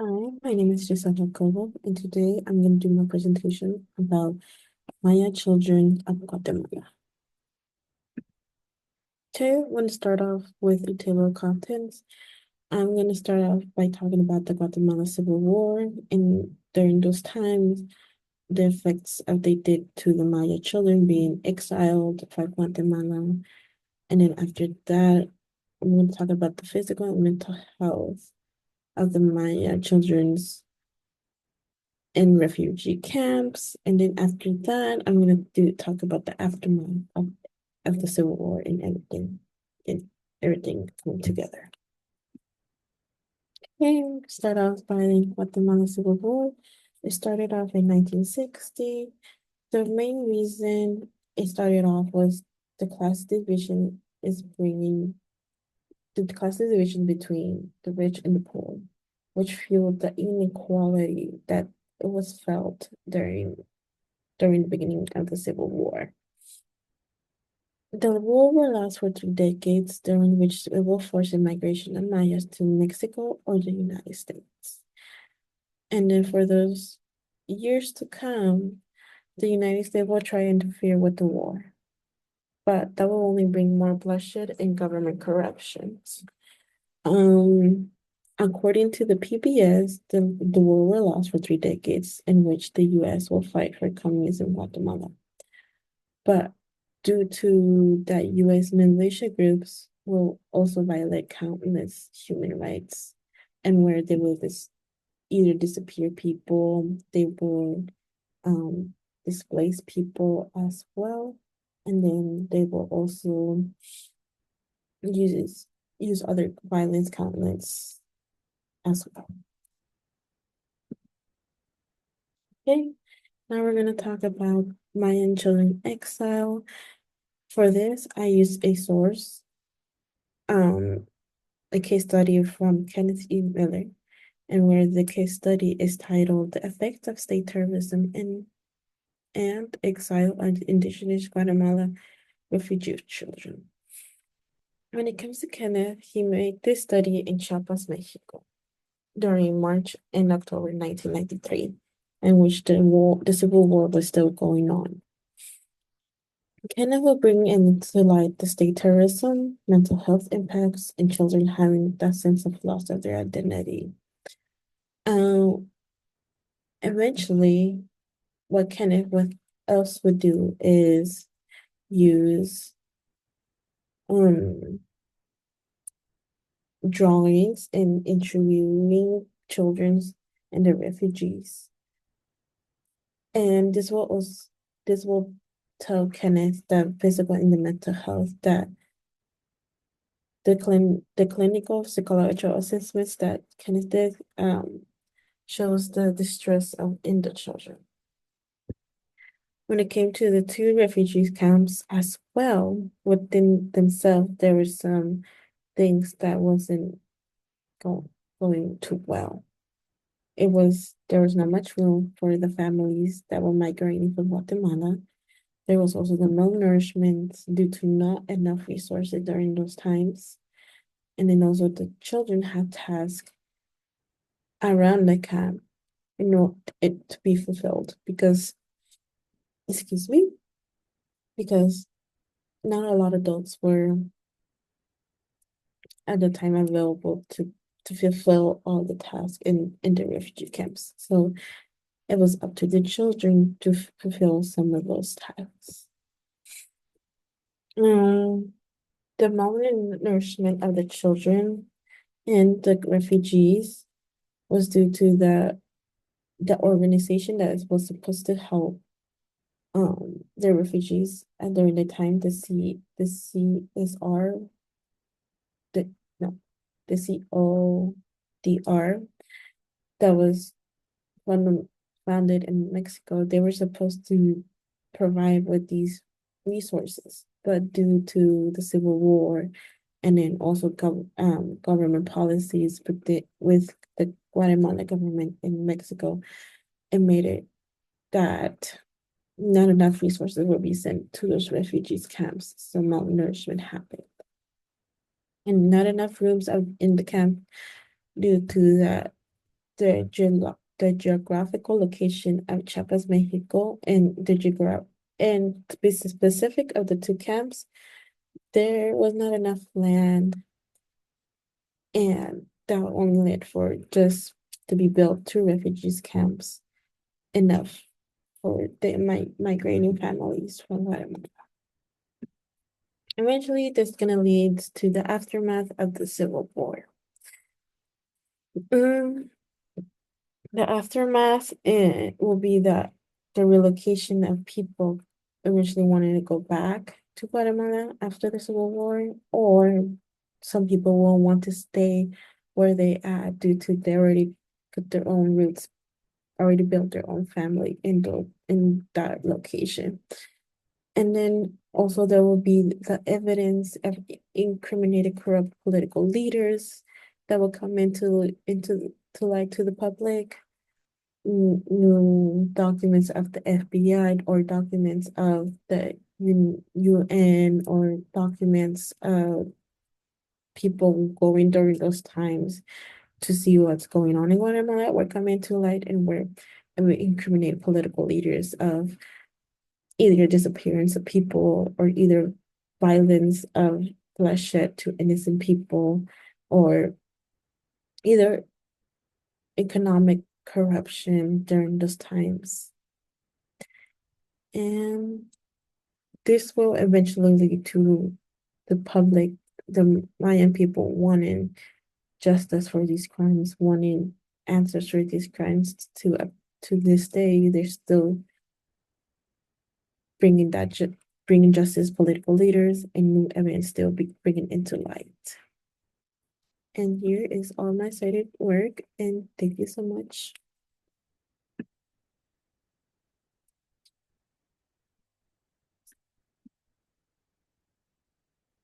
Hi, my name is Gisela Cobo, and today I'm going to do my presentation about Maya children of Guatemala. Today, I'm going to start off with a table of contents. I'm going to start off by talking about the Guatemala Civil War, and during those times, the effects of they did to the Maya children being exiled from Guatemala. And then after that, I'm going to talk about the physical and mental health of the Maya children's in refugee camps. And then after that, I'm gonna talk about the aftermath of the Civil War and everything coming together. Okay, start off by the Guatemala Civil War. It started off in 1960. The main reason it started off was the class division is bringing the class division between the rich and the poor, which fueled the inequality that it was felt during the beginning of the Civil War. The war will last for 3 decades, during which it will force the migration of Mayas to Mexico or the United States. And then for those years to come, the United States will try to interfere with the war, but that will only bring more bloodshed and government corruptions. Um, According to the PBS, the war will last for 3 decades, in which the U.S. will fight for communism in Guatemala. But due to that, U.S. militia groups will also violate countless human rights, and where they will either disappear people, they will displace people as well, and then they will also use use other violence countless as well. Okay, now we're gonna talk about Mayan children exile. For this, I used a source. Um, a case study from Kenneth E. Miller, and where the case study is titled The Effects of State Terrorism and Exile on Indigenous Guatemala Refugee Children. When it comes to Kenneth, he made this study in Chiapas, Mexico, during March and October 1993, in which the Civil War was still going on. Kenneth will bring into light the state terrorism, mental health impacts, and children having that sense of loss of their identity. Um, Eventually, what else would do is use um drawings and interviewing children and the refugees. And this will tell Kenneth the physical and the mental health that the clinical psychological assessments that Kenneth did shows the distress of in the children. When it came to the two refugee camps as well, within themselves, there were some things that wasn't go, going too well. There was not much room for the families that were migrating from Guatemala. There was also the malnourishment due to not enough resources during those times. And then also the children had tasks around the camp in order it to be fulfilled excuse me, because not a lot of adults were at the time available to fulfill all the tasks in the refugee camps. So it was up to the children to fulfill some of those tasks. Um, the malnourishment of the children and the refugees was due to the organization that was supposed to help the refugees and during the time the CSR the no the CODR that was founded in Mexico. They were supposed to provide with these resources, but due to the Civil War and then also government policies with the Guatemala government in Mexico, it made it that not enough resources will be sent to those refugees camps, so malnourishment happened. And not enough rooms in the camp due to that the geographical location of Chiapas, Mexico, and to be specific of the two camps, there was not enough land, and that only led for just to be built two refugees camps, enough for the migrating families from Guatemala. Eventually, this is gonna lead to the aftermath of the Civil War. Um, the aftermath will be the relocation of people originally wanting to go back to Guatemala after the Civil War, or some people will want to stay where they are due to they already put their own roots, already built their own family in that location. And then also there will be the evidence of incriminated corrupt political leaders that will come into to light to the public. New documents of the FBI or documents of the UN or documents of people going during those times to see what's going on in Guatemala were coming to light, and were incriminate political leaders of either disappearance of people or either violence of bloodshed to innocent people, or either economic corruption during those times. And this will eventually lead to the public, the Mayan people wanting justice for these crimes, wanting answers for these crimes. To this day, they're still bringing bringing justice, political leaders, and new evidence still be bringing into light. And here is all my cited work, and thank you so much.